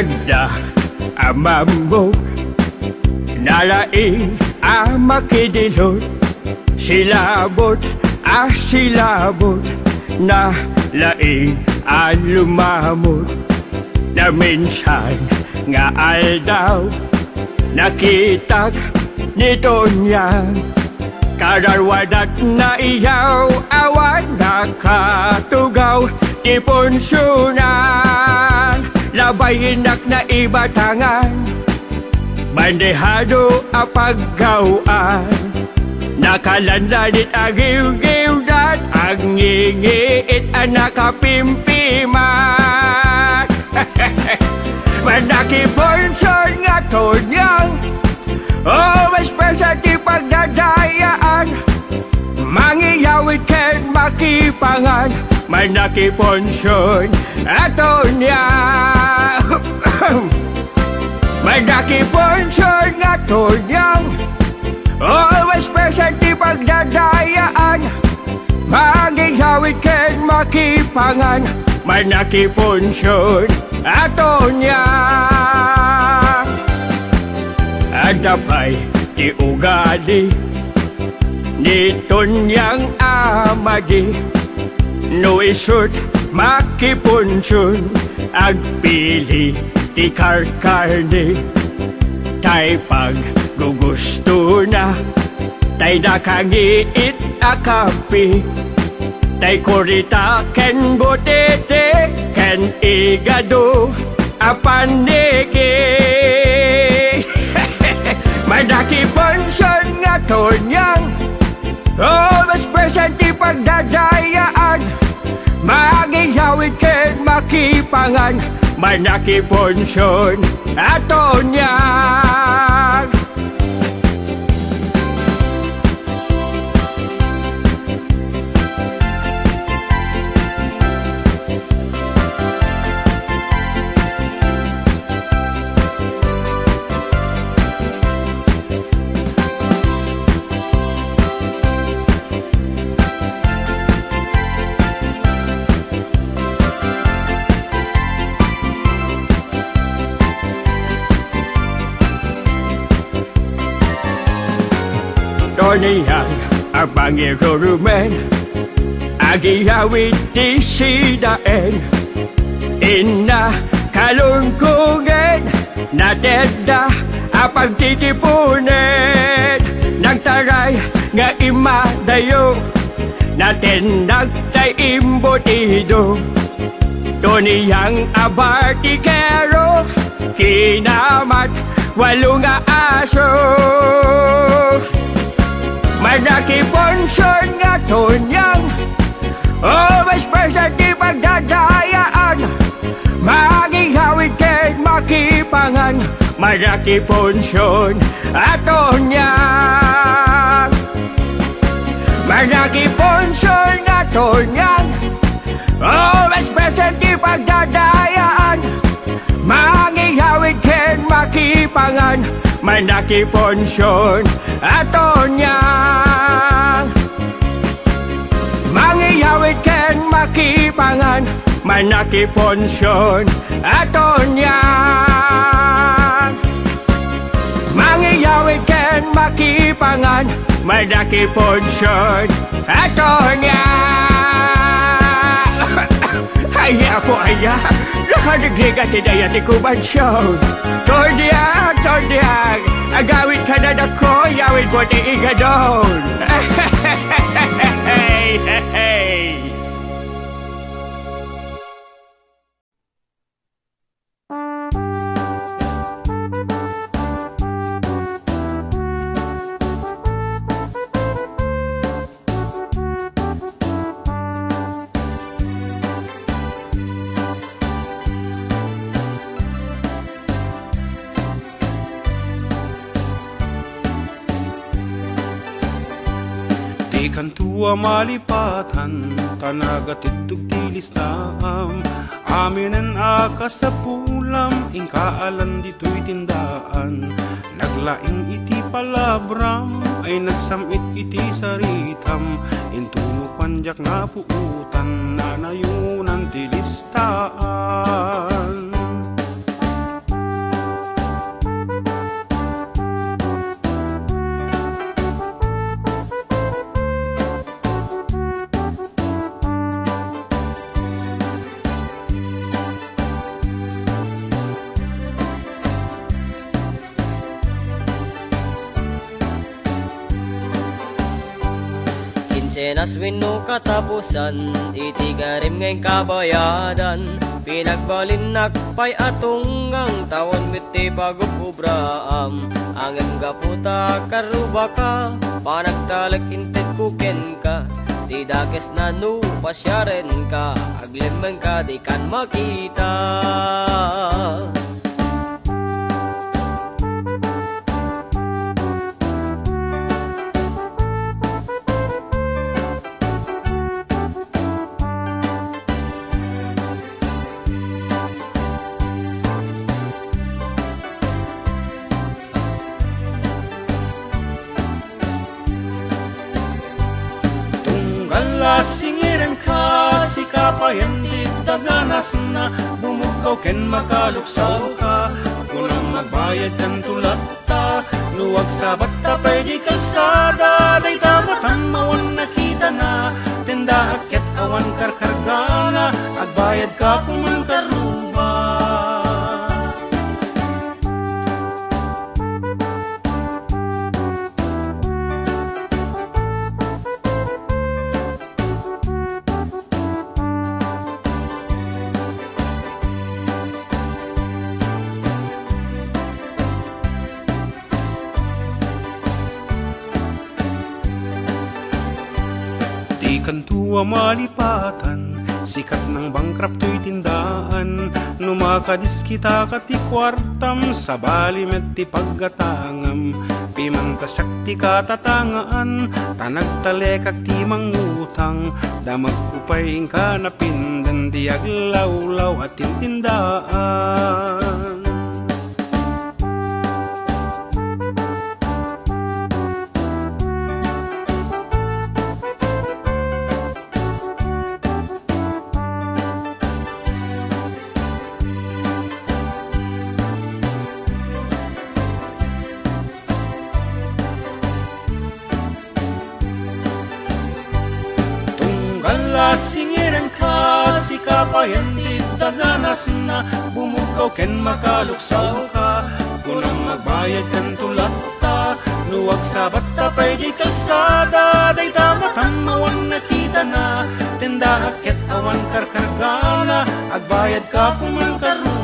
Ada amamok nalaing amakidilot silabot silabot na laing alumamot na minsan nga aldaw nakitag nito niya kararwadat na iyaw awan nakatugaw tipunsunan labayinak na ibatangan bandehado apaggawan nakalandanit agiw-giwdat ang ngingiit ang nakapimpiman manakiponsyon nga tonyang especially pagdadayaan mangiyawit ken makipangan manakiponsyon ato niya manakiponsyon ato niyang especially pagdadayaan mangiyawit ken makipangan manakiponsyon ato niya adapay ti ugali nito niyang amagi no isut makipunsun agpili ti karkarne tay pag gugusto na tay dakangiit akapi tay kurita ken botete ken igado apaniki manakiponsyon nga tonyang especially pagdadayaan magiyawit ken makipangan manakiponsyon ato niyang Torniyang ang pangirurumen agiyawit ti sidaen ina kalungkungen natenda apang titipunen nagtaray nga imadayo natendag tay imbutido Torniyang abartikero kinamat walo nga aso manakiponsyon nga tonyang especially pagdadayaan magihawit ken makipangan manakiponsyon ato niyang manakiponsyon nga tonyang especially pagdadayaan magihawit ken makipangan manakiponsyon ato niyang mangiyawit ken makipangan manakiponsyon ato niyang mangiyawit ken makipangan manakiponsyon ato niyang Aya po aya nakadigdigat tinaya ti kubansyon Tordiyag, tordiyag agawit ka na dako yawit mo ti igadon Hey, hey, hey Kantua malipatan tanagatidtog tilis naam aminen akas sa pulam ingkaalan dito'y tindaan naglaing iti palabram ay nagsamit iti saritam intunukan jak na puutan nanayunan tilistaan Menas wino katapusan, iti karim ngayong kabayadan. Pinagbalin nakpay atunggang tawon miti pagupubraam. Angem gaputa karuba ka, panagtalag inted kuken ka. Tidakes na no pasyaren ka, aglemeng ka di kan makita. Singiran ka, si kapayan di daganas na bumukaw ken makaluksaw ka. Kulang magbayad kan tulata, luwag sa batapay di kalsada. Day tamatan mawan nakita na, tinda akyat awan karkargana. Agbayad ka kung ang karuba. Kantua malipatan, sikat ng bangkrap to'y tindaan. Numakadis kita kati kwartam, sa balimet ti paggatangam. Pimantasyak ti katatangaan, tanagtalekak ti mangutang. Damag upay ka napindan, di aglawlaw at tindaan. Singiran ka, si kapayan di daganas na bumukaw ken makaluksaw ka. Kulang magbayad kan tulata, luwag sa batapay di kalsada. Day tamatan mawan nakita na, tinda akyat awan karkargana. Agbayad ka kung ang karuba.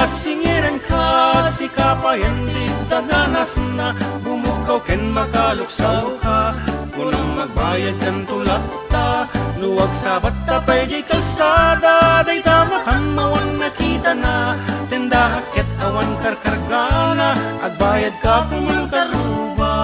Singiran ka, si kapayan di daganas na bumukaw ken makaluksaw ka. Kulang magbayad kan tulata, luwag sa batapay di kalsada. Day tamatan mawan nakita na, tinda akyat awan karkargana. Agbayad ka kung ang karuba.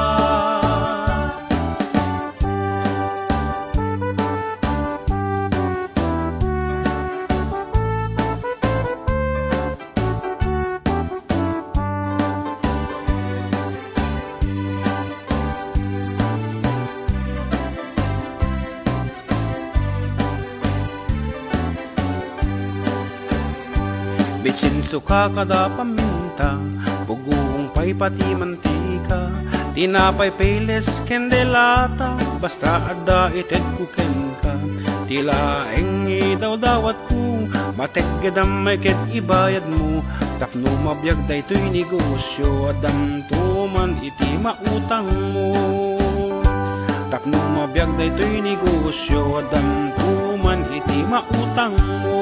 Bitsin suka kada paminta, pugong pay pati mantika. Tinapay peles kendelata, basta ada ited kuken ka. Tilaeng idaw dawat ko, mategedam may ket ibayad mo. Tapno mabiyag da ito'y negosyo, adam tuman iti mautang mo. Tapno mabiyag da ito'y negosyo, adam tuman iti mautang mo.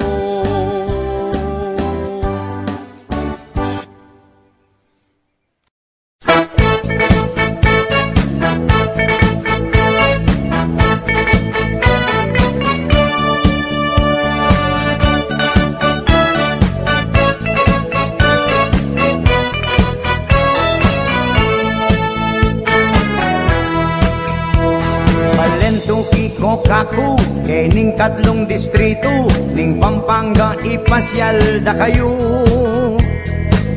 Kaku, ning katlong distrito, ning Pampanga ipasyal da kayo.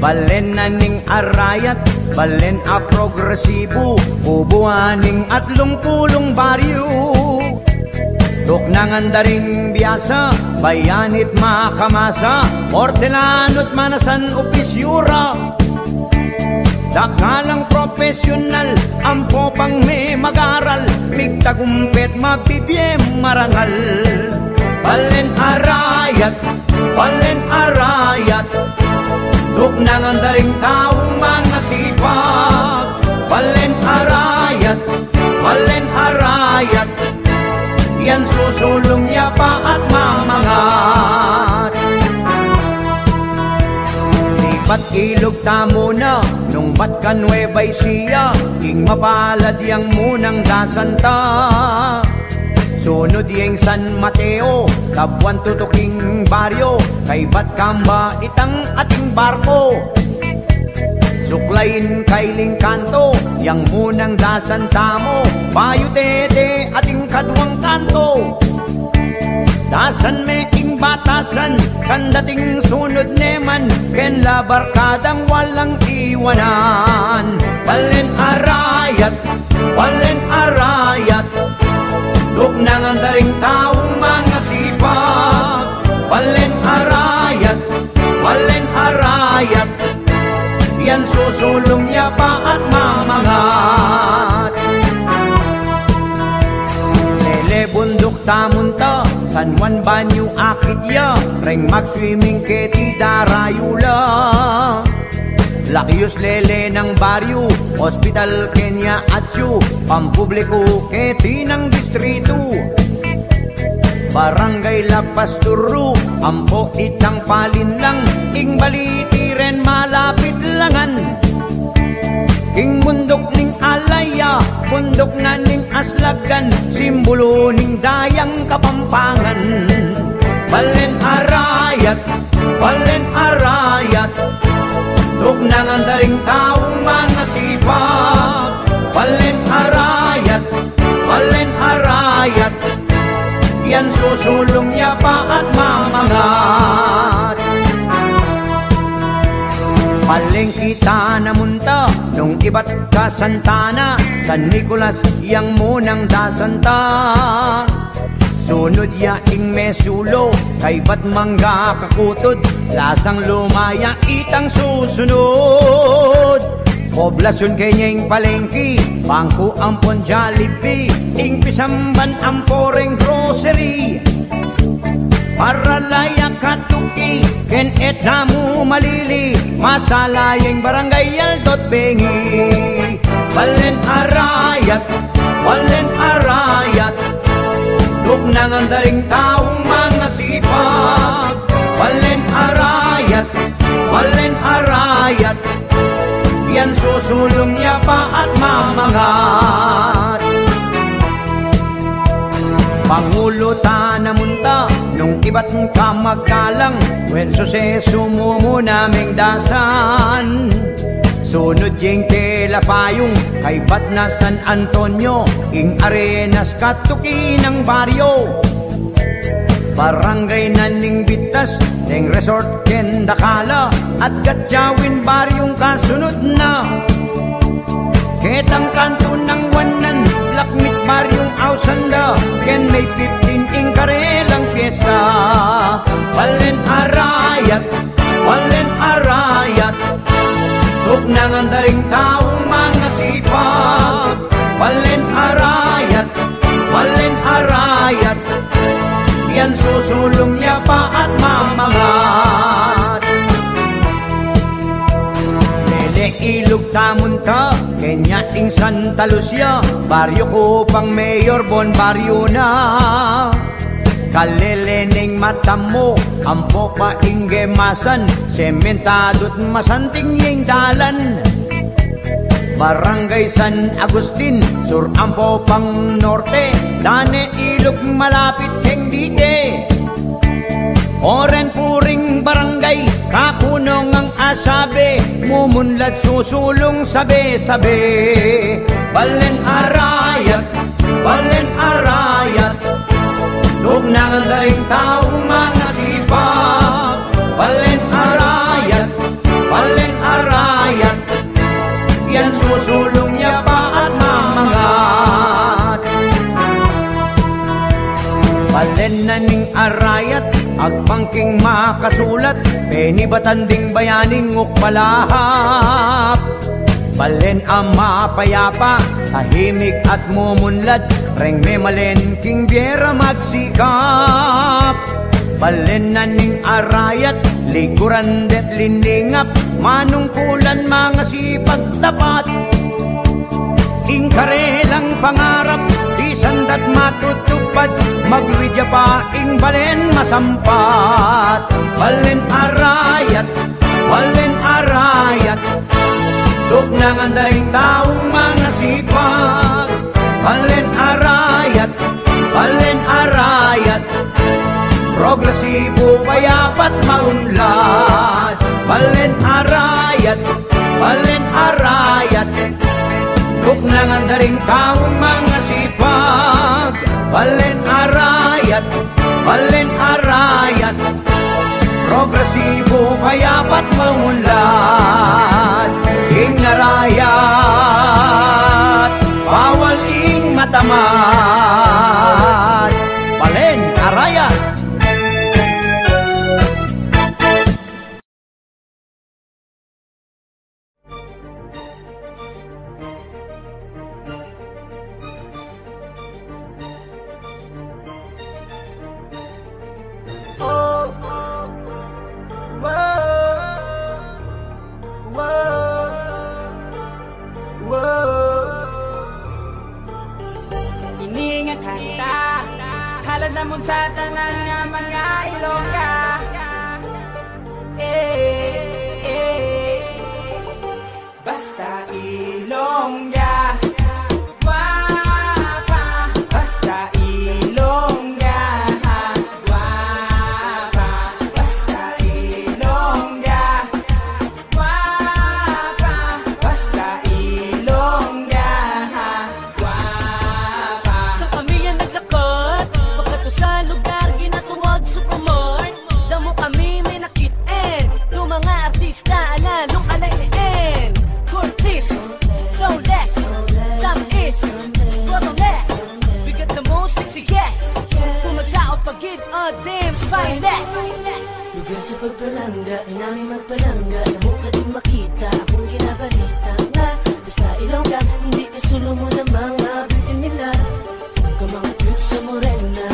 Balen na ning Arayat, balen a progresibo, ubuan ning atlong pulong baryo. Tuknangan daring biyasa, bayanit makamasa, hortelanot manasan opisyura. Dakalang profesional, ampo pang may mag-aral, migtagumpet mabibiyem marangal. Balen arayat, tuknangan daring taong mga sipag. Balen arayat, yan susulong yapa at mamangat. Lipat ilog tamo na, nung bat ka Nueva Ecija, ing mapalad yang munang dasanta. Sunod yung San Mateo, Kabuan tutuking baryo, kay Batkamba itang ating barko. Suklayin kay Lingkanto, yang munang dasan tamo, Bayo Dede ating kadwang kanto. Dasan me ing batasan, kandating sunod neman, ken la barkadang walang iwanan. Balen arayat, tuknangan daring taong mga sipag. Balen arayat, yan susulong yapa at mamangat. Lele bundok tamunta, San Juan Banyo akit ya, reng mag-swimming keti darayula. Lakyos lele ng baryo, hospital Kenya atyo, pampubliko keti ng distrito. Barangay La Pasturo, ampo itang palinlang, ing baliti ren malapit langan. Ing bundok ning alaya, bundok na ning aslagan, simbolo ning dayang Kapampangan. Balen arayat, tuknangan daring taong mga sipag. Balen arayat, yan susulong yapa at mamangat. Palengke kita namunta, nung iba't ka Santana, San Nicolas yang munang dasanta. Sunod ya ing mesulo, kay Batmanga kakutod, lasang lumaya itang susunod. Poblasyon kenyeng palengke, bangko ampon Jollibee, ing pisamban amporeng grocery. Para layak katuki, ken et namu malili, masalayeng barangay Aldot Bengi. Balen arayat, tuknangan daring taong mga sipag. Balen arayat, yan susulong yapa at mamangat. Pangulo ta namunta, nung iba't ka magkalang, when suseso mo naming dasan. Sunod yung telapayong, kay Batna San Antonio, ing Arenas katuki ng baryo. Barangay naning Bitas, ning resort ken Dakala, at Gatjawin baryong kasunod na. Ketang kanto ng Wanan, Lakmit baryong Ausanda, ken may 15 ing Karelang fiesta. Balen arayat, tuknangan daring taong mga sipag. Balen arayat, yan susulong yapa at mamangat. Lele ilog tamunta, Kenya ing Santa Lucia, baryo ko pang Mayor Bon baryo na. Kalelening mata mo, ampo pa ing gemasan, sementadot masanting yung dalan. Barangay San Agustin, sur ampo pang norte, dane ilog malapit keng dite. Oren puring barangay, kakunong ang asabe, mumunlad susulong sabe-sabe. Balen arayat, tuknangan daring taong mga sipag. Balen arayat, yan susulong yapa at mamangat. arayat agpangking makasulat penibatan-ding bayaning ukpalahap balen ama payapa tahimik at mumunlad reng memalen king biera magsikap balen naning arayat likuran det lindingap manungkulan mga sipag tapat ingkarelang pangarap di sandat matutupad maglwidya pa ing balen masampat balen arayat duk nang andaring taong mga sipag balen arayat progresibo payapat maunlad balen arayat duk nang andaring taong mga sipag balen arayat progresibo payapat maunlad ing narayat bawal ing matamad balen arayat. Namun sa tanan nga mga Ilongga basta Ilongga guwapa basta Ilongga guwapa basta Ilongga guwapa basta Ilongga guwapa sa kami yan naglakot sa lugar ginatuwag supamort damo kami may nakit-en yung mga artista lalong alayin Curtis, Rolex, Tamis, Rolex bigat na mo sexy yes kung magsaot pagid damn spineless lugar sa pagpalangga ay namin magpalangga damo ka din makita akong ginabalita nga sa Ilongga hindi kasulo mo ng mga beauty nila ka mga cute sa morena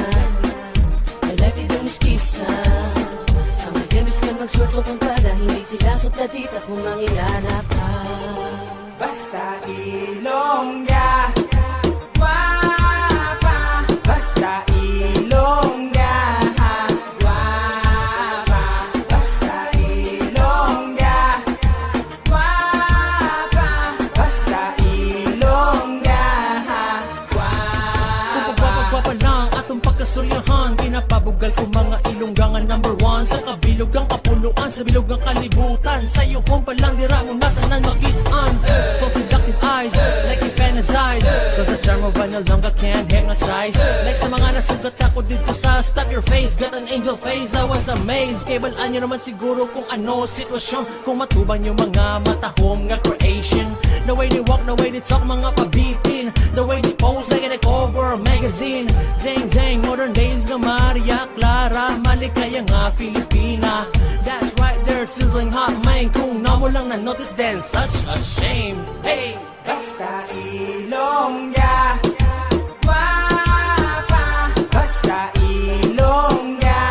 ang magamis ka magsurto kung para hindi sila suplatita kung mangilanap ka basta Ilongga guwapa basta Ilongga guwapa basta Ilongga guwapa basta Ilongga guwapa guwapa lang atong pagkasuryahan pinapabugal ko mga Ilonggangan number 1 sa kabilugang kapuluan sa bilugang kalibutan sa'yo kung palang dira mo natanan makitaan so seductive eyes like you fantasize cause the charm of an Ilongga can't hypnotize like sa mga nasugat ako dito sa Stop Your Face got an angel face I was amazed kay balaan nyo naman siguro kung ano sitwasyon kung matubang yung mga matahom nga creation the way they walk the way they talk mga pabitin the way they pose like in a cover magazine dang dang modern days nga Maria Clara malikaya nga Filipina that's right there sizzling hot man kung na mo lang na-notice then such a shame hey basta Ilongga guwapa basta Ilongga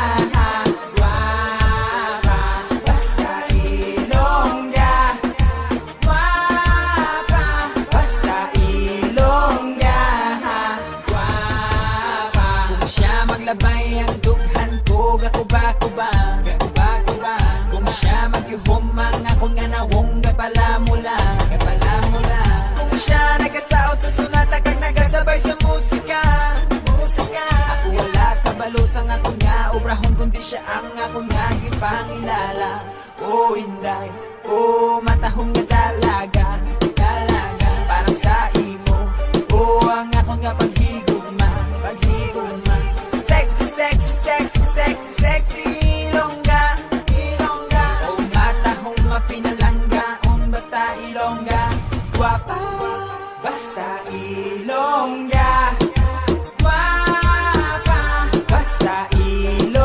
guwapa basta Ilongga guwapa basta Ilongga guwapa kung siya maglabay ang dughan ko gakuba-kuba kung siya magyuhom mga kung nga nawong gapalamula kung siya nagasaot sa sunata kag nagasabay sa musika ako wala kabalo sa nga kung nga obrahon kundi siya ang akong nga gipangilala o inday o matahong nga dalaga para sa imo o ang akong nga paghigugma sexy Ilongga o matahong mapinalangga basta Ilongga guwapa basta Ilongga guwapa basta Ilongga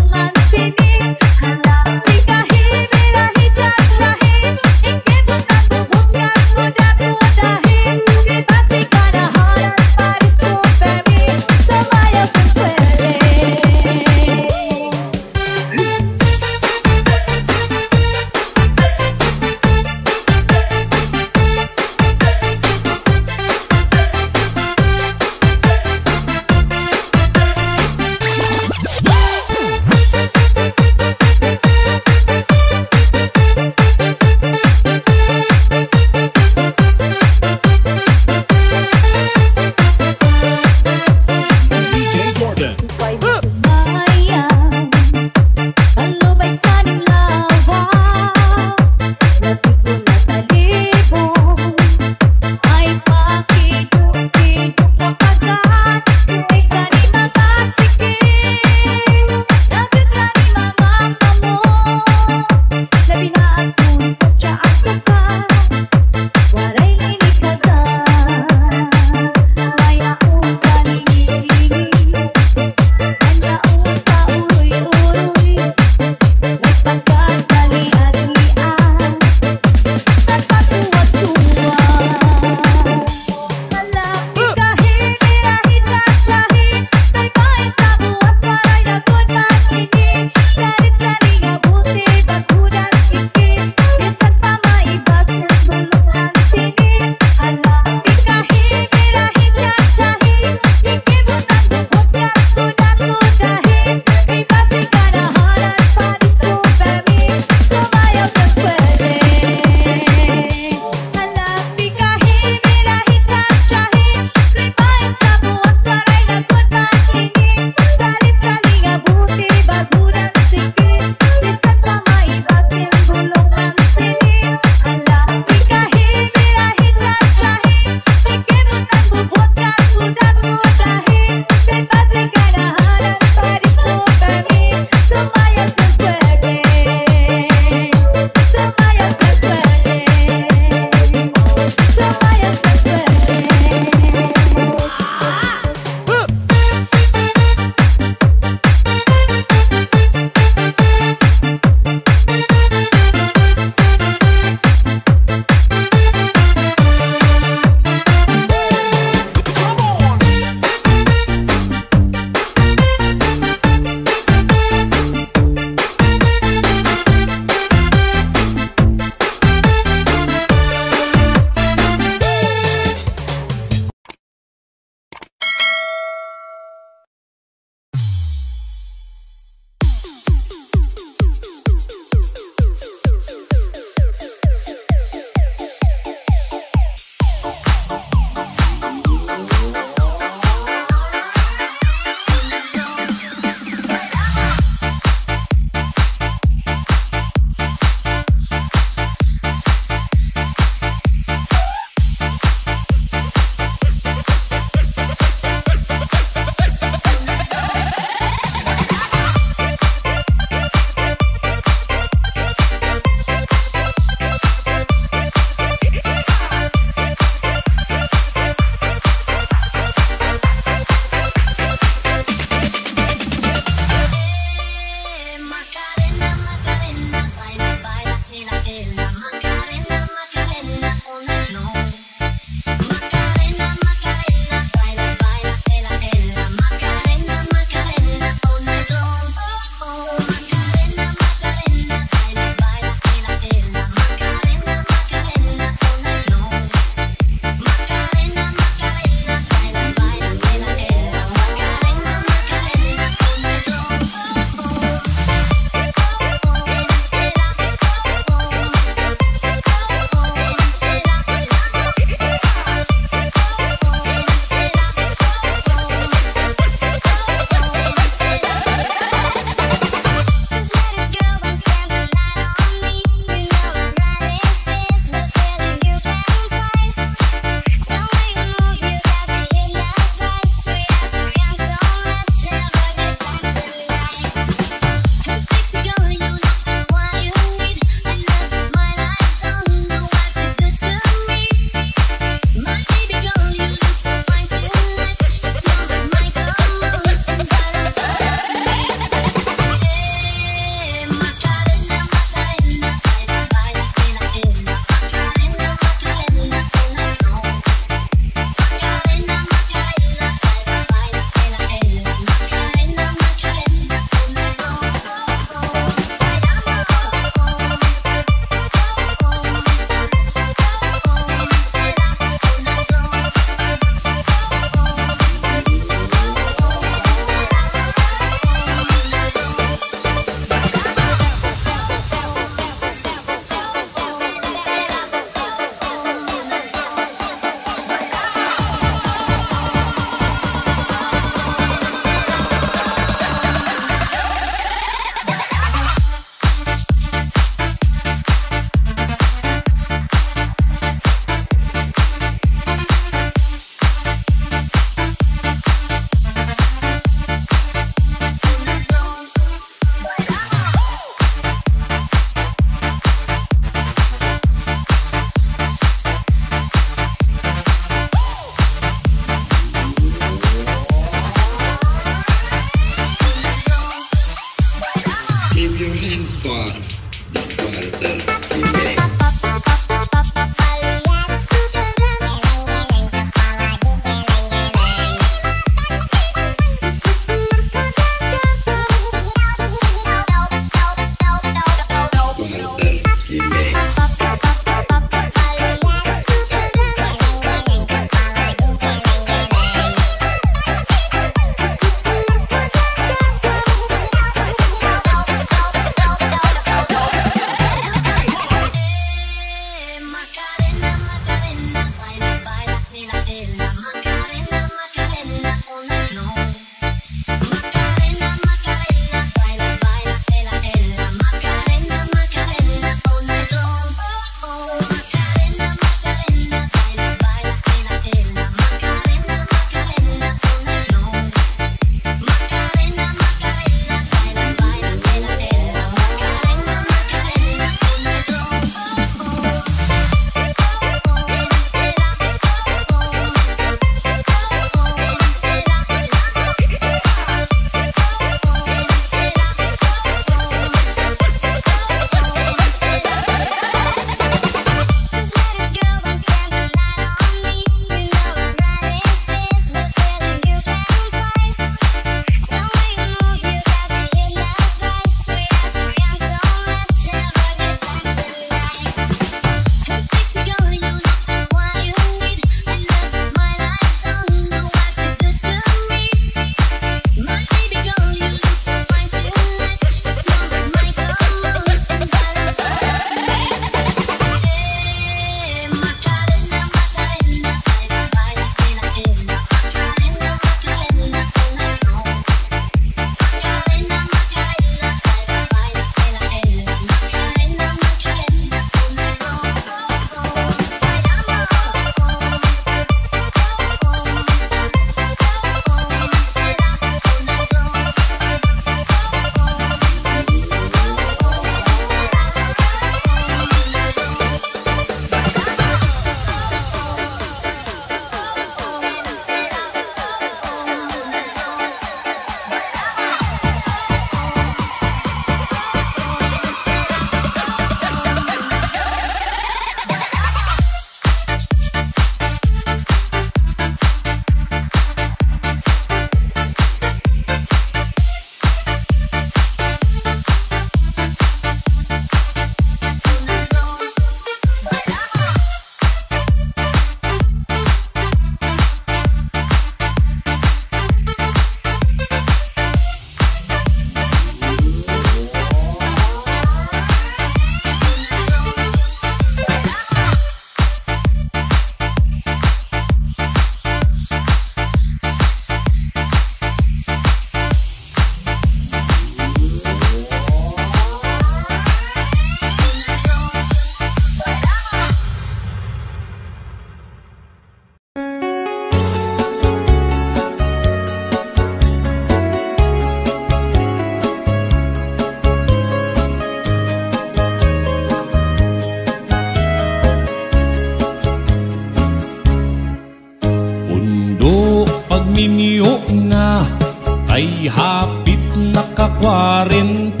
Kay hapit naka-40,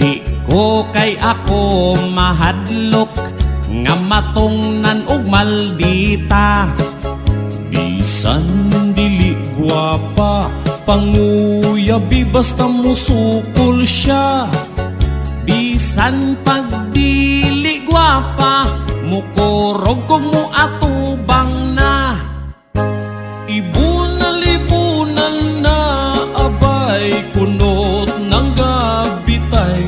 di ko kay ako mahadlok nga matungnan og maldita. Bisan dili gwapa, panguyabi basta musukol siya. Bisan pagdili gwapa, mukurog ko mo atubang na. Ibunal-ibunan na abay, kunot ng gabitay.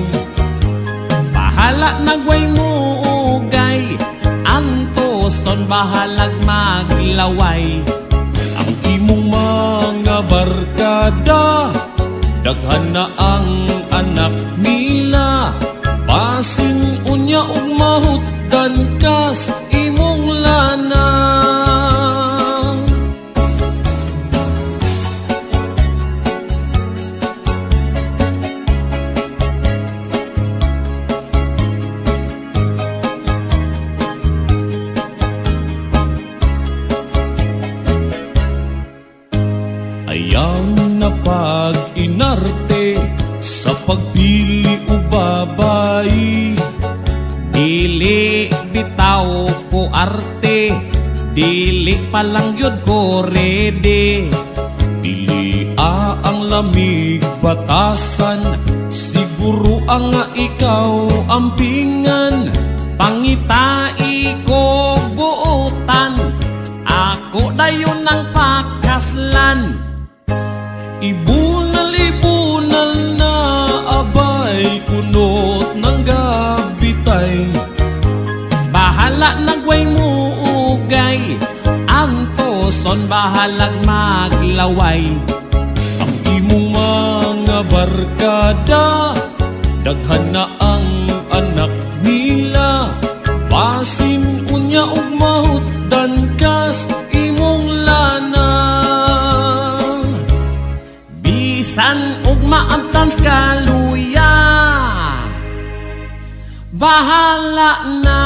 Bahala nagway mo ugay, antoson bahalag maglaway. Ang imong mga barkada, daghan na ang anak nila. Pasin unya ug mahutdan kas imong lana. Ayang na pag-inarte sa pagpili o babae. Dili bitaw ko arte, dili palang yun ko rede. Dili ang lamig batasan, siguro ang nga ikaw ampingan. Pangitai ko buutan, ako dayon ng pakaslan. Ibunal-ibunal na abay, kunot ng gabitay. Bahala nagway mo ugay, antoson bahalag maglaway. Ang imong mga barkada, daghan na ang anak nila. Pasin unya ug mahutdan kas imong lana. Bisan ug maabtans kaluya, bahala na.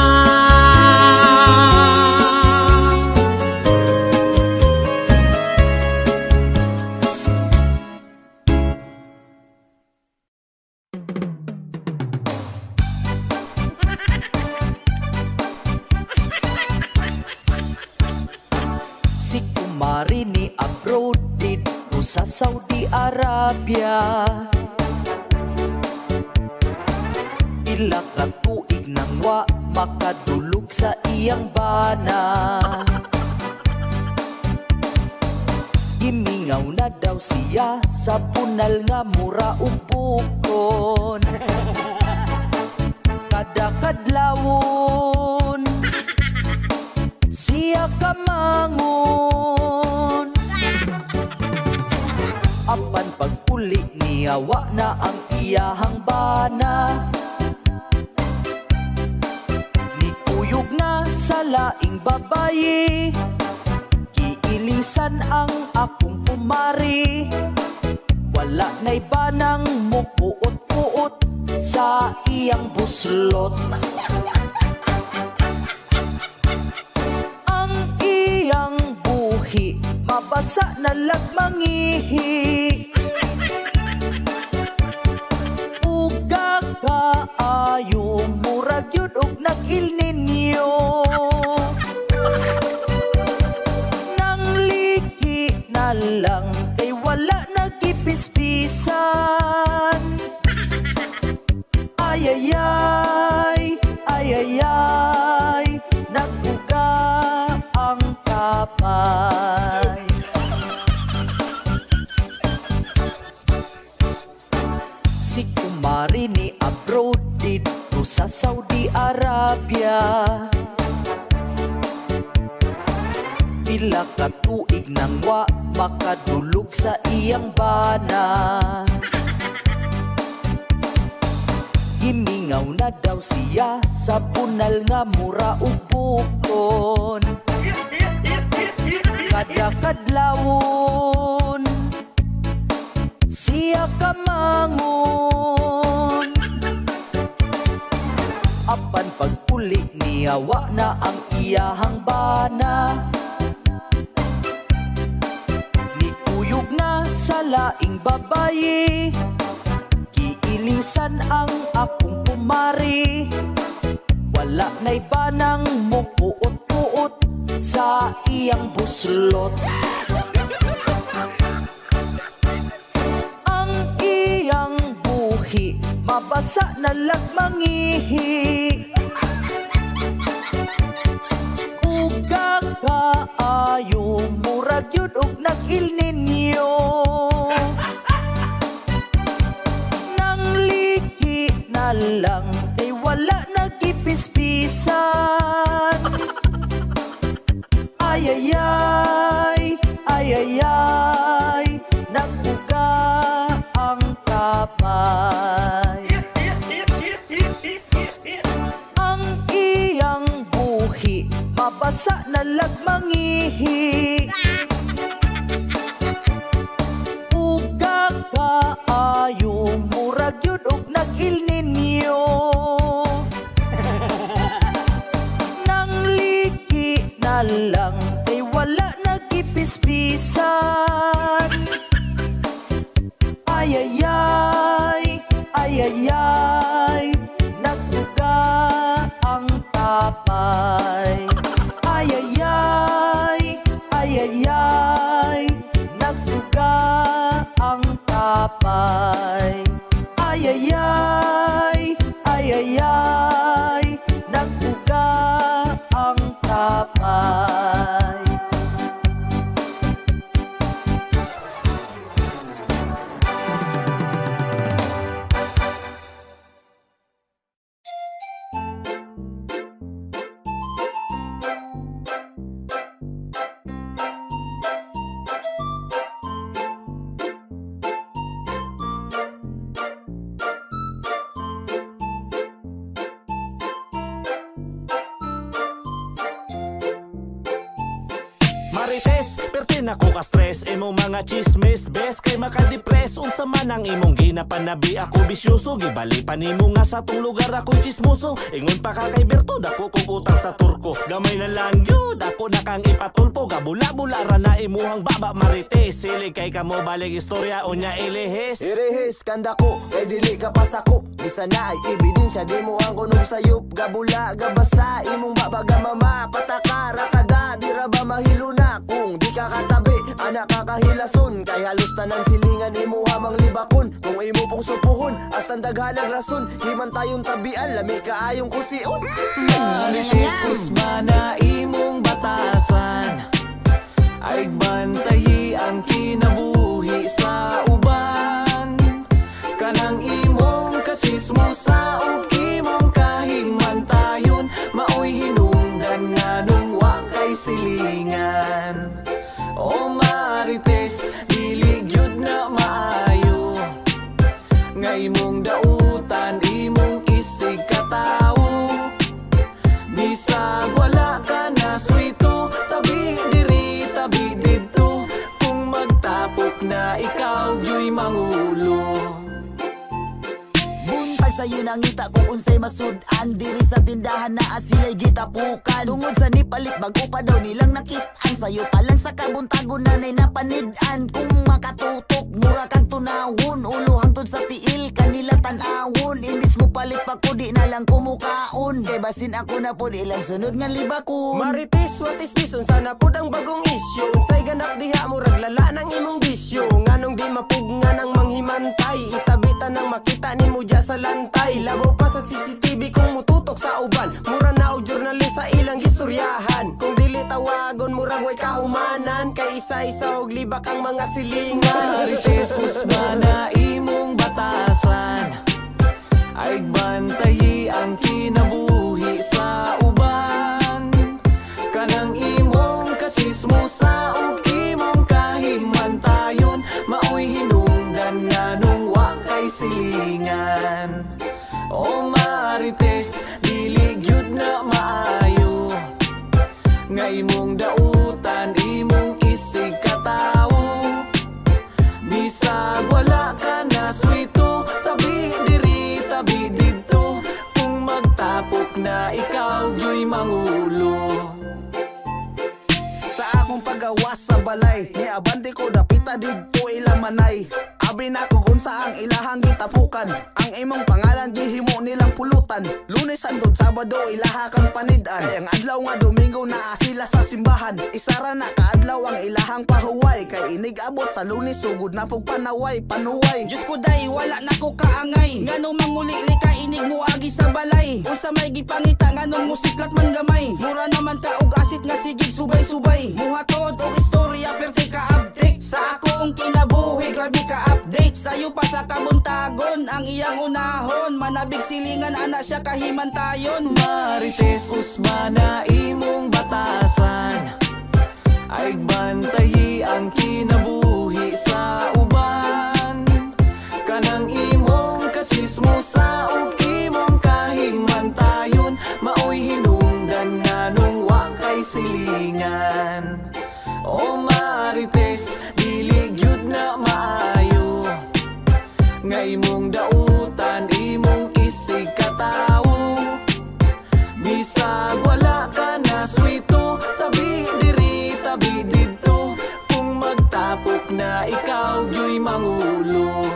Si kumari ni abroad dito sa Saudi Arabia. Ila ka tuig nang wa makadulog sa iyang bana. Gimingaw na daw siya sa punal nga mura upukon. Kada kadlawon siya kamangon. Apan pagpuli niya wa na ang iyahang bana. Nikuyog na sa laing babayi, kiilisan ang akong kumari. Wala na'y banang mupuot-puot sa iyang buslot. Ang iyang buhi mabasa na lagmangihi. Uga kaayo murag yun og nag-Il Niño. Nang liki na lang kay wala nagipispisan. Ayayay, ayayay, naguga ang kapay. Si kumari ni abroad dito sa Saudi Arabia. Pila ka tuig nang wa makadulog sa iyang bana. Gimingaw na daw siya sa punal nga mura upukon. Kada kadlawon siya kamangon. Apan pagpuli niya wa na ang iyahang bana. Nikuyog na sa laing babayi, giilisan ang akong pumari. Wala na'y banang mupuot-puot sa iyang buslot. Ang iyang buhi mabasa na lagmangihi, uga kaayo murag yun og nag-Il Niño. Nang lihi na lang kay wala nagipispisan. Ayayay, ayayay, nagbuga ang kamay. Ang iyang buhi mabasa na lagmangihi, uga kaayo murag yun og nag-Il Niño. Nang liki na lang kay wala nagipispisan. Ayayay, ayayay, nagbuga ang tapay. Ayayay, ayayay, nagbuga ang tapay. Ayayay, ayayay, nagbuga ang tapay. Marites, pertin ako ka-stress, imong mga chismis, best kay makadepress. Unsa man ang imong ginapanabi, ako bisyoso, gibali pa nimo nga sa tong lugar ako'y chismoso. Ingon pa ka kay Berto, dako kong utang sa turko, gamay na lang yun, ako na kang ipatulpo. Gabula-bula ra na imuhang baba Marites, sili kay kamo balig istorya unya ilihis. Irihis kanda ko, kay dili ka pasako, bisa na ay ebidensya, di mo ang kunog sayop. Gabula, gabasa, imong baba gamama, pataka, rakada, di ra ba mahilo na. Kung di ka katabi, anak kakahilason, kay halos tanan silingan imo hamang libakon. Kung imo pong supuhon, astan daghanang rason, himan tayong tabian, lami kaayong kusion. Marites Usmana imong batasan, ay bantayi ang kinabuhi sa uban. Kanang imong kachismosa ug imong kahimantayon, maoy hinungdan nga nung wa kay silingan. O Marites, dili gyud na maayo nga imong dautan, imong isig katawo. Bisag wala ka na swito, tabi diri, tabi dito. Kung magtapok na ikaw gyu'y mangulo. Buntag sa'yo nangita kung unsay masudan, diri sa tindahan na asilay gitapukan. Tungod sa nipalit bago pa daw nilang nakitaan, sa'yo pa lang sa karbuntagon nanay napanidan. Kung makatutok mura kang tunahon, ulo hangtod sa tiil kanila tanawon. Imbis mo palit pa ko di na lang kumukaon, kay basin ako na po ilang sunod nga libakon. Marites, what is this? Unsa na po ang bagong isyu? Unsay ganap diha mo raglala ng imong bisyo? Nganong di mapugnan ang manghimantay, itabitan ng makita ni mo dya sa lantay. Labo pa sa CCTV kung mututok sa uban, mura na o journalist sa ilang istoryahan. Kung dili tawagon murag way kahumanan, kay isa-isa og libak ang mga silingan. Marites Usmana imong batasan, ay bantayi ang kinabuhi sa uban. Kanang imong kachismosa ug imong kahimantayon, maoy hinungdan nga nung wa kay silingan. O Marites, dili gyud na maayo nga imong dautan, imong isig katawo. Bisag wala ka na swito, tabi diri, tabi dito. Kung magtapok na ikaw gyu'y mangulo. Sa ako imong pagawas sa balay. Ni abante ko dapita didto ilamanay. Abi na kung unsa ang ilahang gitapukan. Ang imong pangalan gihimo nilang pulutan. Lunes hangtod Sabado ilaha kang panidan. Kay ang adlaw nga Domingo naa sila sa simbahan. Isara na kaadlaw ang ilahang pahuway. Kay inig abot sa Lunes sugod na pug panaway panuway. Diyos ko day wala na ko kaangay. Nganong mangulili ka inig mo agi sa balay. Unsa may gipangita nganong musiklat man gamay. Mura naman ka og asit nga sigig subay-subay. Muhatod og istorya perti ka update. Sa akong kinabuhi grabe ka update. Sayo pa sa kabuntagon ang iyang unahon. Manabig silingan ana siya kahimantayon. Marites Usmana imong batasan. Ay bantayi ang kinabuhi sa uban. Kanang imong kachismosa ug imong kahimantayon. Maoy hinungdan nga nung wa kay silingan. O Marites, dili gyud na maayo. Nga imong dautan, imong isig katawo. Bisag wala ka na swito, tabi diri, tabi dito. Kung magtapok na ikaw gyo'y mangulo.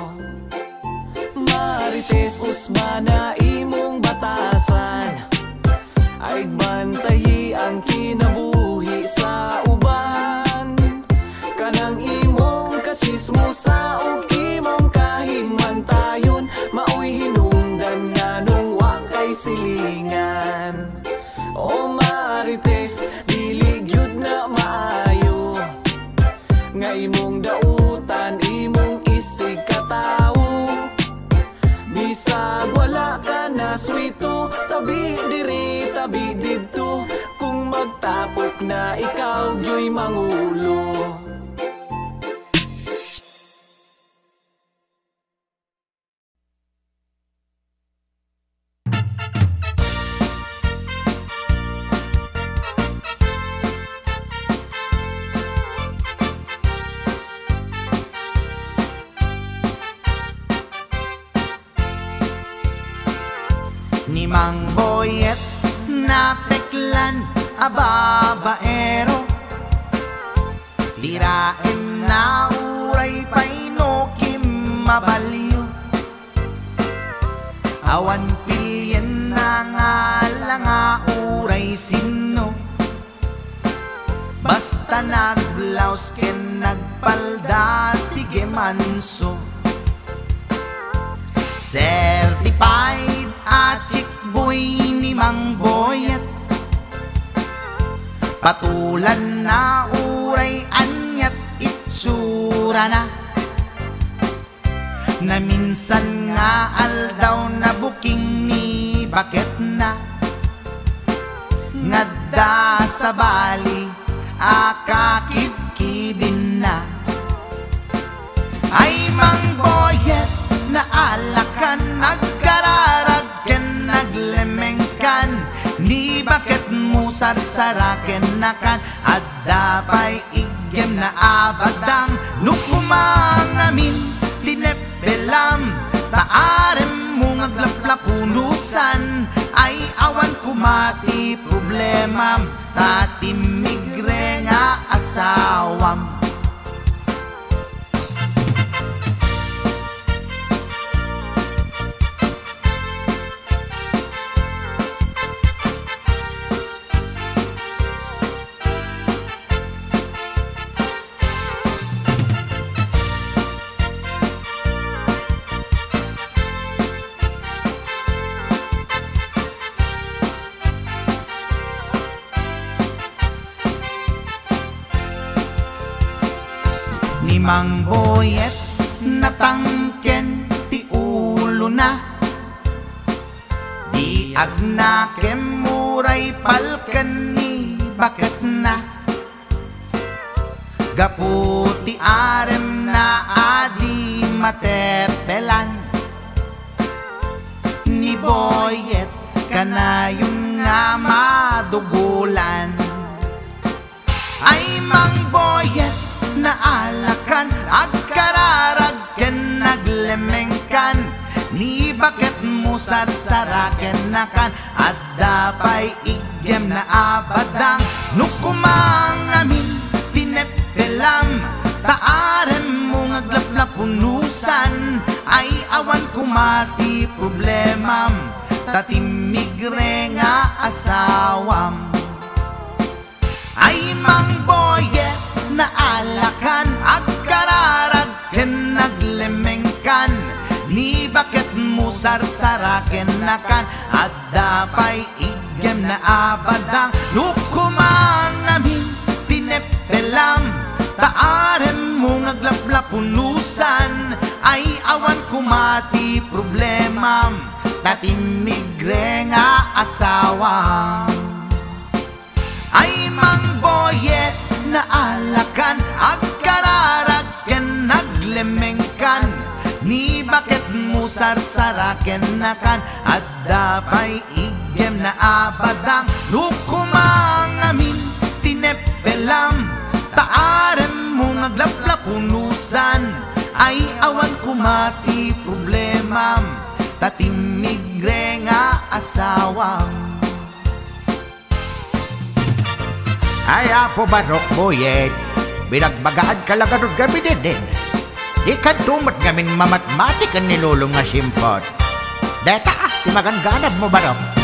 Marites Usmana imong batasan. Ay bantayi ang kinabuhi sa uban. Kanang imong kachismosa ug imong kahimantayon. Maoy hinungdan nga nung wa kay silingan. O Marites, dili gyud na maayo. Nga imong dautan, imong isig katawo. Bisag wala ka na swito, tabi diri, tabi dito. Kung magtapok na ikaw gyo'y mangulo. Ni Mang Boyet na peklan a babaero. Lirain na uray painokim mabaliw. Awan pilyen na nga langa uray sino. Basta nagblaus ken nagpalda sige manso. Certified at chick boy ni Mang Boyet. Patulan na uray anyat itsura na. Na minsan nga aldaw na buking ni bakit na. Ngadda sa bali akakibkibin na. Ay Mang Boyet na alakan nagkararag ken naglemengkan. Ni bakit mo sarsaraken nakan. At dapay igem na abadang nukumangamin linepelam. Taarem mo ngaglaplapunusan. Ay awan kumati problemam. Tatimigre nga asawam. Ni Mang Boyet natangken ti ulo na. Di agnakem muray palken ni bakit na. Gaputi arem na adi matepelan. Ni Boyet kanayong nga madugulan. Ay Mang Boyet na alakan agkararag ken naglemengkan. Ni bakit mo sarsaraken nakan. At dapay igem na abadang nukumangamin kumati problemam, tatimigre nga asawam. Ay mang boyet na alakan, agkararag ken naglemengkan, ni bakit mo sarsaraken nakan, at dapay igem na abadang, nukumang amin tinepelam, taarem mo ngaglaplapunusan, ay awan kumati problemam, tatimigre nga asawang. Ay mang boyet na alakan, agkararag ken naglemengkan, ni bakit mo sarsaraken nakan, at dapay igem na abadang, nukumang amin tinepelam, taarem mo ngaglaplapunusan, ay awan kumati problemam, tatimigre nga asawang. Ay apo barok boyet, binagbagaan ka lang ganun gamin din. Di ka tumat gamin mamatmatikan ni lulong nga simpot. Deta di maganganab mo barok.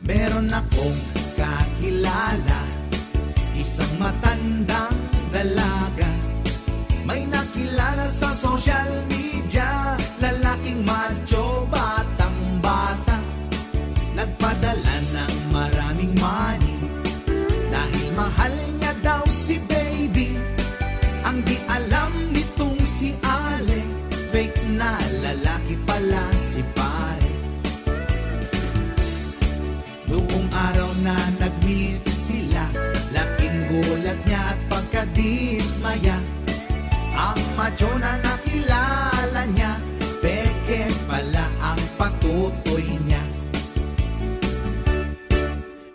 Meron akong kakilala, isang matandang dalaga. May nakilala sa social media, lalaking macho, batang bata. Nagpadala ng maraming money, dahil mahal niya daw si baby. Ang di alam nitong si Ale, fake na lalaki pala si pare. Noong araw na nag-meet sila, laking gulat niya at pagkadismaya. Ang macho na nakilala niya, peke pala ang patutoy niya.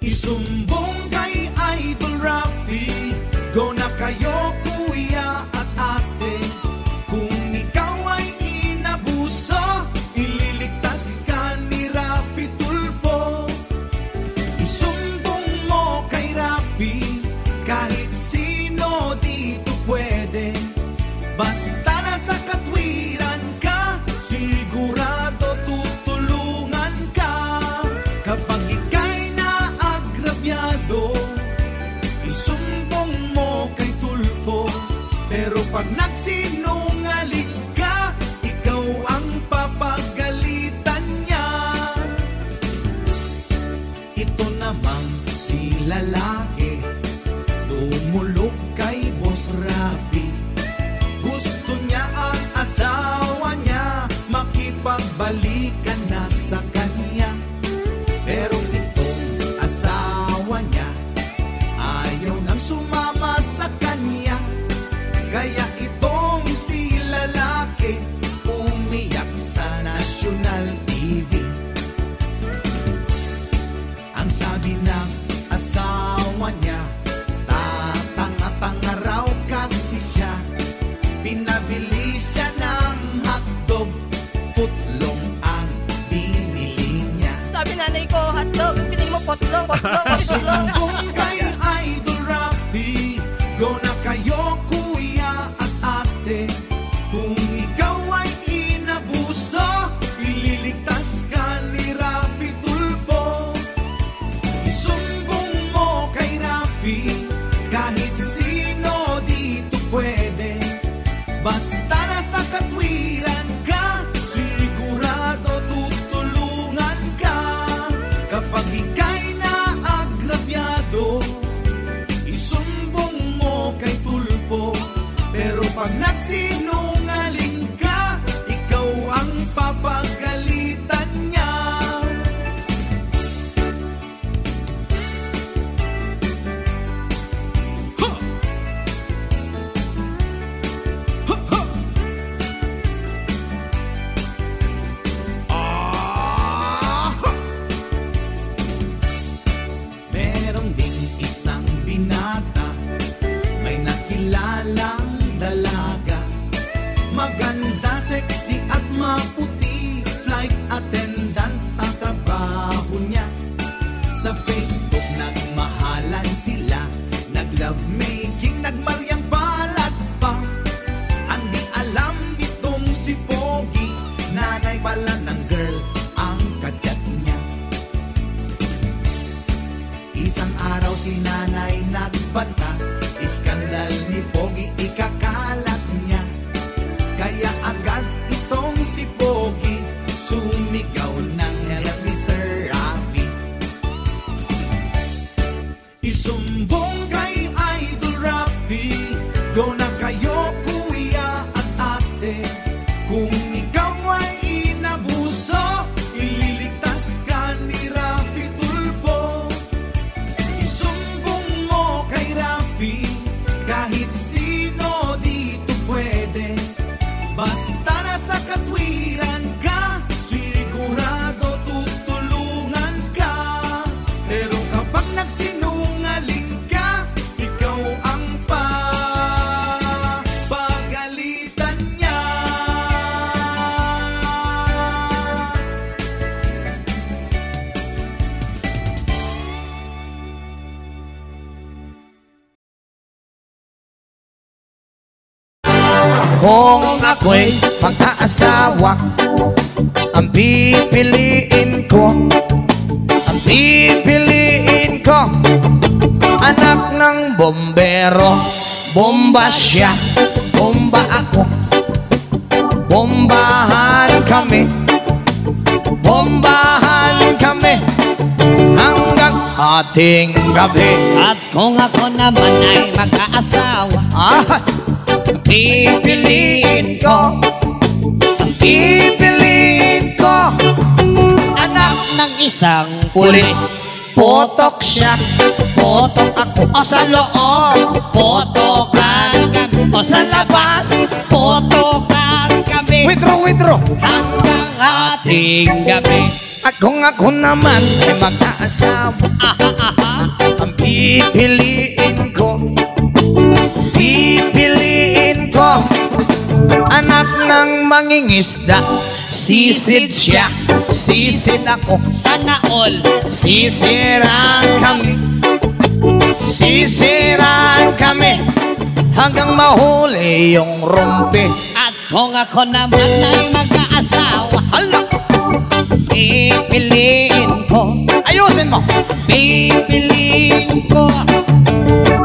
Isumbong kay Idol Rafi, go na kayo kuya at ate. Kung ikaw ay inabuso, ililigtas ka ni Rafi Tulfo. Isumbong mo kay Rafi, kahit sino dito pwede. Basta nasa katwiran ka, sigurado tutulungan ka. Kapag ika'y naagrabyado, isumbong mo kay Tulfo. Pero pag nagsinungaling ka, ikaw ang papagalitan niya. Ito namang si lalaki, tumulog kay Boss Rafi. Gusto niya ang asawa niya, makipagbalikan na sa kanya. Pero itong asawa niya, ayaw nang sumama sa kanya. Kaya itong si lalaki, umiyak sa National TV. Ang sabi ng asawa niya, tatanga-tanga raw kasi siya. Pinabili siya ng hotdog, footlong ang binili niya. Sabi nanay ko, hotdog, pinili mo potlong, potlong, potlong. Sumbong kay Idol Rafi, go na kayo kuya at ate. Kung ikaw ay inabuso, ililigtas ka ni Rafi Tulfo. Isumbong mo kay Rafi, kahit sino dito pwede. Basta nasa katwiran ka, sigurado tutulungan ka. Kapag ika'y naagrabyado, isumbong mo kay Tulfo. Pero pag nagsinungaling ka, ikaw ang papagalitan niya. na ng girl ang kachat niya. Isang araw si nanay nagbanta, iskandal ni Pogi ikakalat niya. Kaya agad itong si Pogi sumigaw ng help me Sir Rafi. Isumbong kay Idol Rafi, go na kayo kuya at ate. Kung ikaw ay inabuso, ililigtas ka ni Rafi Tulfo. Isumbong mo kay Rafi, kahit sino dito pwede. Basta nasa katwiran ka, sigurado tutulungan ka. Pero kapag nagsinungaling ka, ikaw ang pagalitan niya. Kung ako'y mag-aasawa, ang pipiliin ko, anak ng bombero. Bomba siya, bomba ako, bombahan kami hanggang ating gabi. At kung ako naman ay mag-aasawa, pipiliin ko, anak ng isang pulis. Potok siya, potok ako, o sa loob, potokan kami, o sa labas, potokan kami. Withdraw. Hanggang ating gabi. At kung ako naman ay mag-aasawa, ang pipiliin ko, anak ng mangingisda. Sisid siya, sisid ako, sana all. Sisiran kami hanggang mahuli yung rumpi. At kung ako naman ay mag-aasawa, pipiliin ko, ayusin mo, pipiliin ko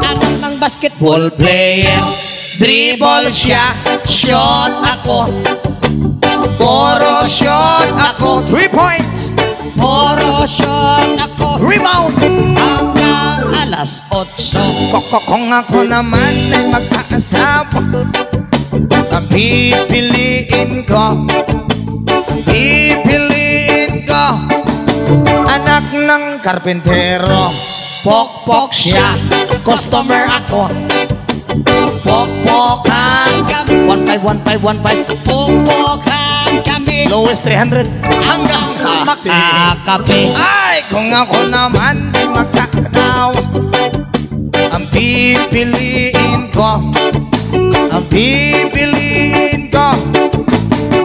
anak ng basketball player. Dribble siya, shot ako, puro shot ako. 3 points, puro shot ako. Rebound hanggang alas 8. Kung ako naman ay mag-aasawa, ang pipiliin ko, anak ng karpentero. Pokpok siya, customer ako, pokpokan kami. 1-5. Pokpokan kami. Lowest 300 hanggang makakape. Ay, kung ako naman ay magkakatawa, ang pipiliin ko,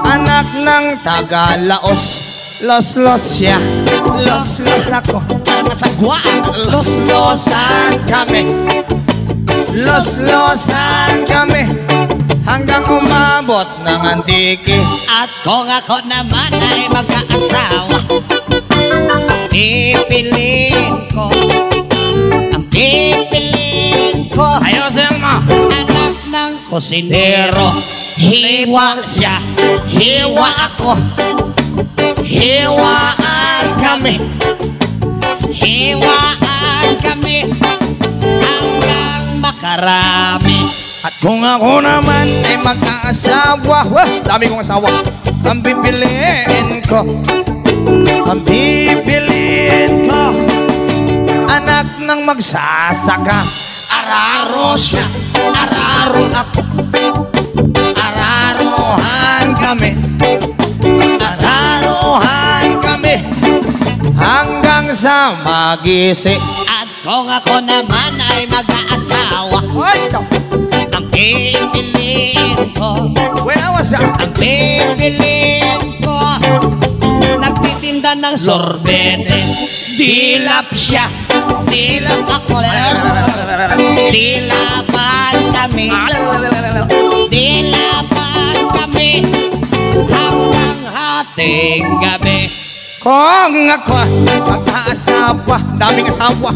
anak ng Tagalaos. Los siya, los ako, masagwaan. Los-losan kami hanggang umabot ng Antiki. At kung ako naman ay mag-aasawa, pipiliin ko, ayusin mo, anak ng kusinero. Hiwa siya, hiwa ako, hiwaan kami hanggang makarami. At kung ako naman ay mag-aasawa, dami kong asawa, ang pipiliin ko, anak ng magsasaka. Araro siya, araro ako, araruhan kami hanggang sa magisi. At kung ako naman ay mag-aasawa, ang pipiliin ko, nagtitinda ng sorbetes. Dilap siya, dilap ako, dilapan kami hanggang hating gabi. Kung ako mag-aasawa, daming asawa,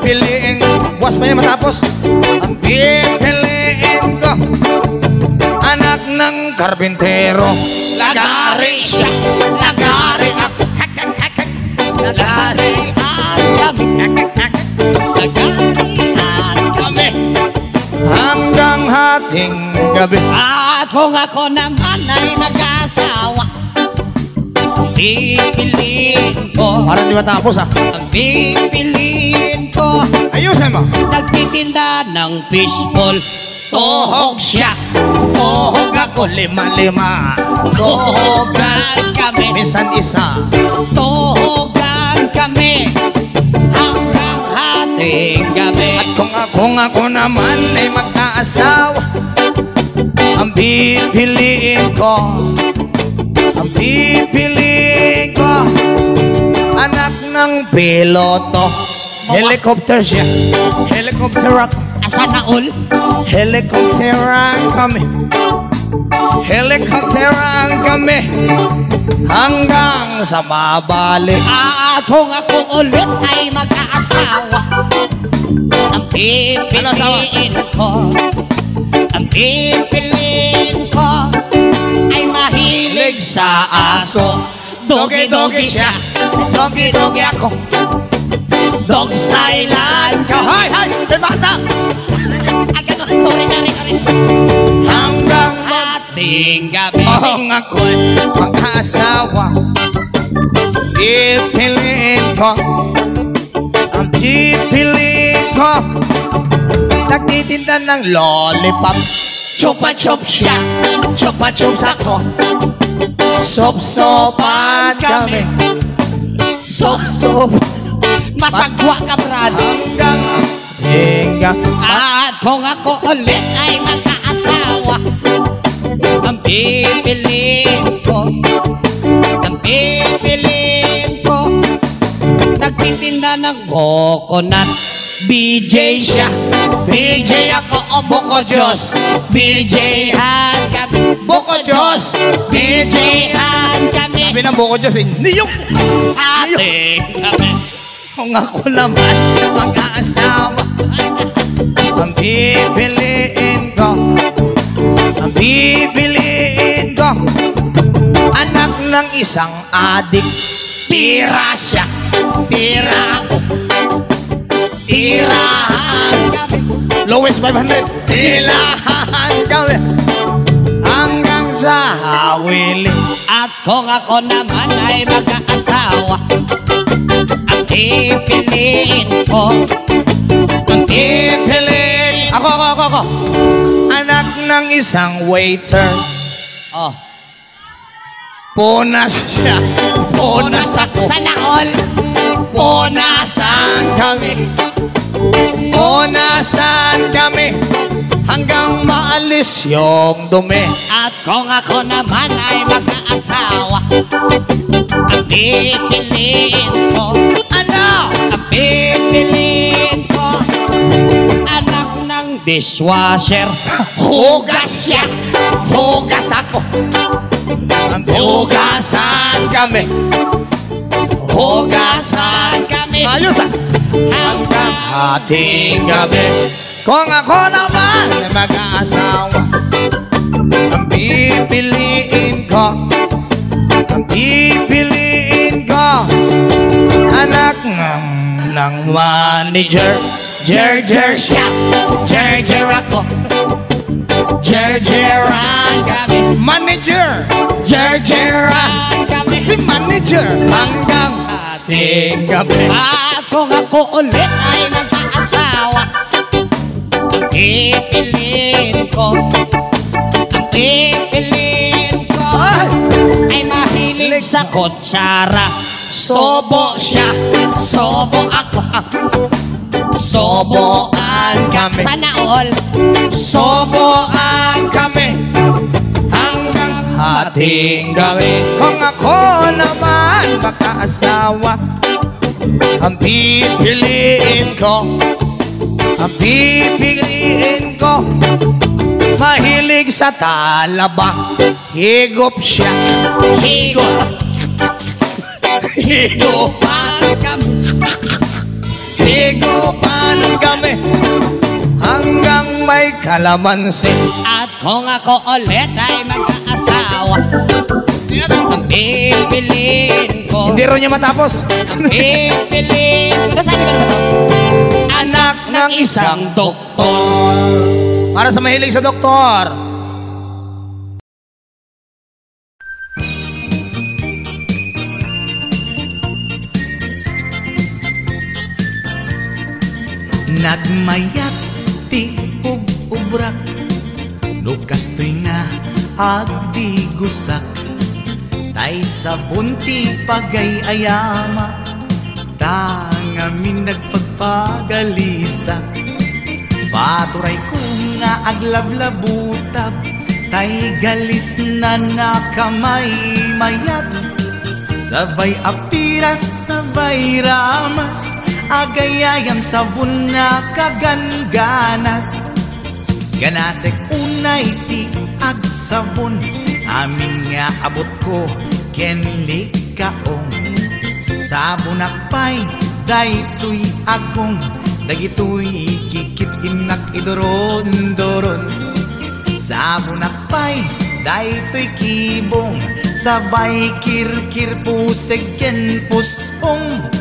piliin, buwas pa niya matapos. Ang pipiliin ko, anak ng karbintero. Lagari siya, lagari ako, lagari at kami, lagari at kami, hanggang hating gabi. At kung ako naman ay mag-asawa, ang pipiliin ko, parang di matapos ah. Ang pipiliin ko, ayusin mo, nagtitinda ng fishball. Tuhog siya, tuhog ako, lima-lima. tuhogan kami, minsan isa. tuhogan kami, hanggang hating gabi. At kung ako naman ay mag-aasawa, ang pipiliin ko, ang pipiliin ko, anak ng piloto. Helicopter siya, helicopter ako. Asa na ul? Helicopteran kami, helicopteran kami, hanggang sa mabalik. At kung ako ulit ay mag-aasawa, ang pipiliin ko, ang pipiliin ko, ay mahilig sa aso. Dogi-dogi siya, dogi-dogi ako, dog stylean ka. Hay, hay, may bata. Sorry. Hanggang hating gabi. Kung ako'y mag-asawa, pipiliin ko, ang pipiliin ko, nagtitinda ng lollipop. Chupa-chup siya, chupa-chups ako, Sop-sopan kami, sop-sop, masagwa ka brad. hanggang hating gabi. At kung ako ulit ay mag-aasawa, ang pipiliin ko, ang pipiliin ko, nagtitinda ng coconut. BJ siya, BJ ako, o Boko Diyos, BJ-han kami, Boko Diyos, BJ-han kami. Sabi ng Boko Diyos, niyok! Hating kami. Kung ako naman mag-aasawa, ang pipiliin ko, ang pipiliin ko, anak ng isang adik. Tira siya, tira ako, tirahan kami, Lowest 500, tirahan kami, hanggang sa hawili. at kung ako naman ay mag-aasawa, ang pipiliin ko, ang pipiliin Ako, anak ng isang waiter. Oh, Punas siya, punas ako, sana all, punasan kami, punasan kami, hanggang maalis yung dumi. at kung ako naman ay mag-aasawa, ang pipiliin ko, Ano? ang pipiliin ko, anak ng dishwasher. Hugas siya, hugas ako, Ang hugasan kami, hugasan kami, ayos ah, hanggang hating gabi. Kung ako naman ay mag-aasawa, ang pipiliin ko, ang pipiliin ko, anak ng manager. Jer siya, jer ako, jerjeran kami, Manager, jerjeran kami, si manager, hanggang hating gabi. at kung ako ulit ay mag-aasawa, ang pipiliin ko, ang pipiliin ko, ay mahilig sa kutsara. Sobo siya, sobo ako, soboan kami, sana all, Soboan kami, hanggang hating gabi. Kung ako naman mag-aasawa, ang pipiliin ko, ang pipiliin ko, mahilig sa talaba. Higop siya, higop. Higupan kami, higupan kami, hanggang may kalamansi. At kung ako ulit ay mag-aasawa, ang pipiliin ko. Hindi rin niya matapos. Ang pipiliin ko. Nasabi ko naman ito. Anak ng isang doktor. Para sa mahilig sa doktor. Nagmayat ti ub-ubrak, lukas to'y nga agdi gusak, tay sa bunti pagay-ayama, tangamin nagpagpagalisak. Paturay ko nga aglablabutab, tay galis na nakamay mayat, sabay apiras, sabay ramas, agayayam sabon na kaganganas. Ganasek unay ti agsabon, amin nga abot ko kenli kaong. Sabon akpay, daytoy agong, dagitoy kikit inak idoron-doron. Sabon akpay, daytoy kibong, sabay kirkir puseg ken pusong.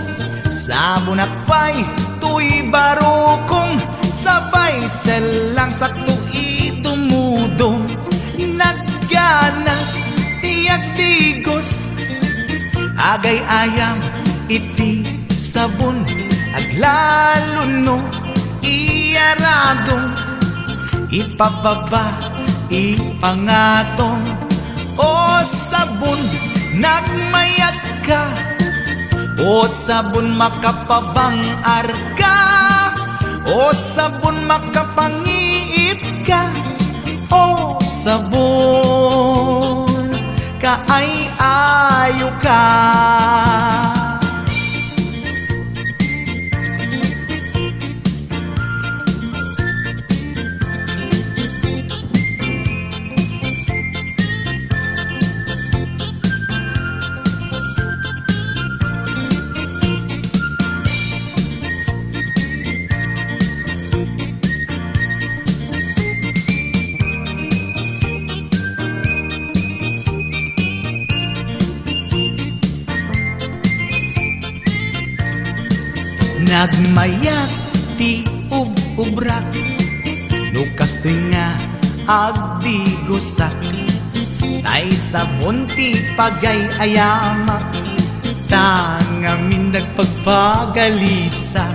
Sabon akpay, tuy barukong, sabay selang sakto itumudong. Nagganas, tiyak tigos, agay ayam, iti sabon, aglaluno, iyaradong, ipababa, ipangatong. O sabon, nagmayat ka, o sabon makapabang arka, o sabon makapangiit ka, o sabon kaay-ayo ka. Nagmayat ti ub-ubrak, lukas to'y nga agdi gusak, tay sabon ti pagay-ayamak, tangamin nagpagpagalisak.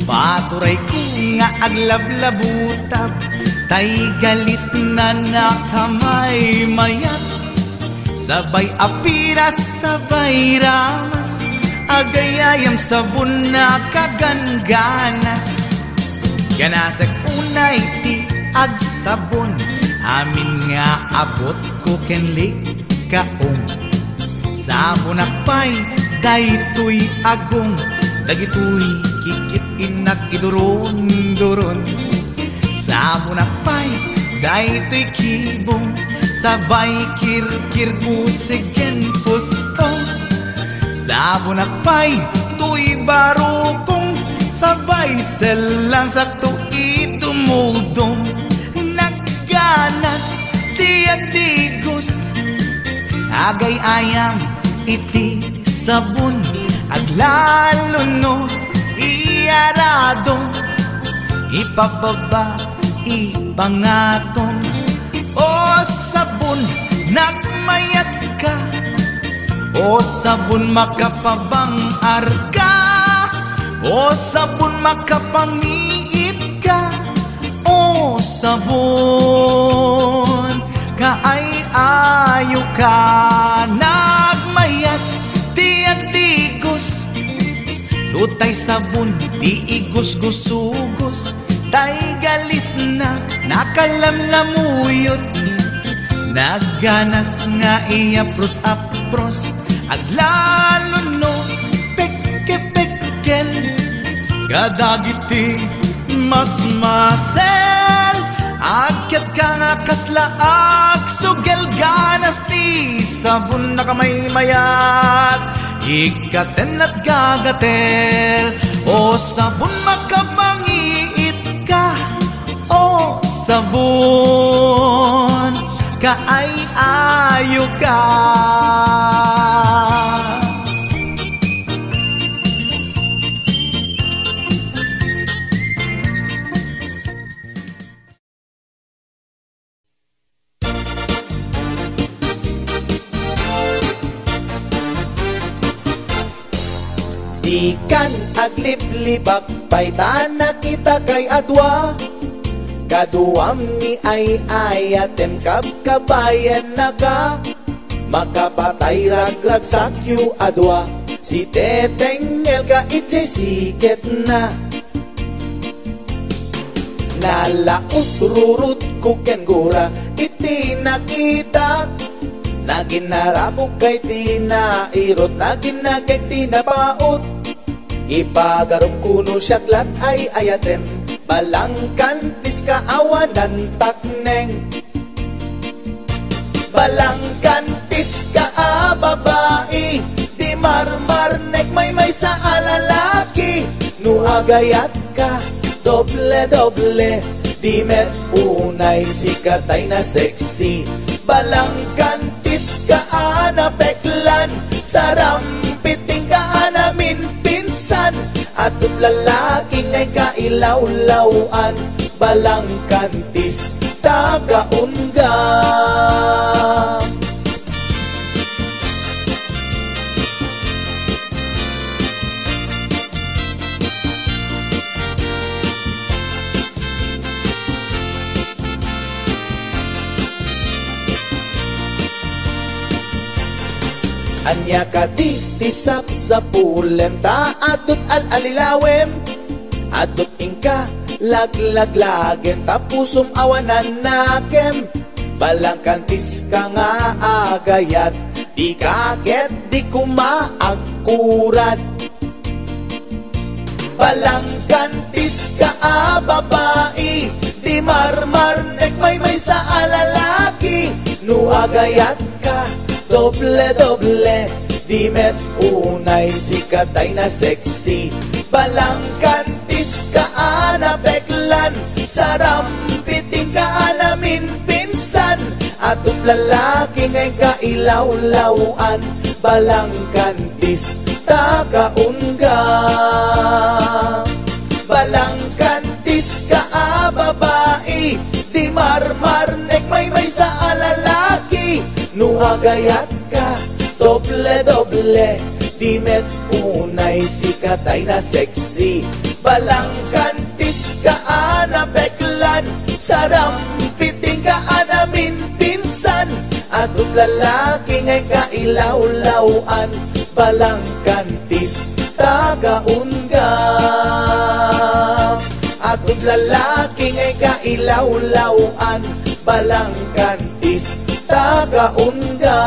Paturay ko nga aglablabutab, tay galis na nakamay mayat, sabay apiras, sabay ramas, agayayam sabon na kaganganas. Ganasag unay ti agsabon, amin nga abot ko kenlik kaong. Sabon akpay, daytoy agong, dagitoy kikit inak idoron-doron. Sabon akpay, daytoy kibong, sabay kirkir puseg ken pustong. Sabon akpay, tuy barukong, sabay selang sakto itumudong. Nagganas, tiyak digos, agay ayam, iti sabon, aglaluno, iyaradong, ipababa, ipangatong. O sabon, nagmayat ka, o sabon makapabang arka, o sabon makapangiit ka, o sabon kaay-ayo ka. Nagmayat tiyak tigos, lutay sabon di igos-gusugos, tay galis na nakalamlamuyot. Nagganas nga iapros-apros, aglaluno, pekke-pekkel, kadagiti mas masel, Akyat ka nga kaslaak, sugel ganas ti sabon na kamay mayat. Ikaten at gagatel, o sabon makabangiit ka, o sabon kaay-ayo ka. Ikan aglip-libak paitan na kita kay adwa. Kaduam ni ay atem kabayan na ka. Makapatay ragrag sakyu adwa. Si teteng elga itse siket na. Nalaus rurut kuken gura iti nakita. Naginarabok kay tinairot, naginagay tinapaot. Ipagarup kuno syaklat ay ayatem, balangkantis kaawanan takneng. Balangkantis ka babae, di marmarnek may sa alalaki. Nuagayat ka, doble-doble, di met unay sikatay na sexy. Balangkantis ka anapeklan, sarampiting ka anamin pinsan. Atut lalaki ngay kailawlawan, balangkantis tagaunga. Anya ka di tisap sa pulem, ta atut al-alilawem. Atut ingka laglagen, tapusum awanan nakem. Balangkantis ka nga agayat, di kaget di kumaagkurat. Balangkantis ka babae, di marmarnek may sa alalaki. Nuagayat ka, doble-doble, di met unay sikatay na sexy. Balangkantis ka anapeklan, sarampiting ka anamin pinsan. Atut lalaki ngay kailawlawan, balangkantis tagaunga. Balangkantis ka babae, di marmarnek may sa alalaki. Nuagayat ka, doble-doble, di met unay sikatay na sexy. Balangkantis ka anapeklan, sarampiting ka anamin pinsan. Atut lalaki ngay kailawlawan, balangkantis tagaunga. Atut lalaki ngay kailawlawan, balangkantis tagaunga.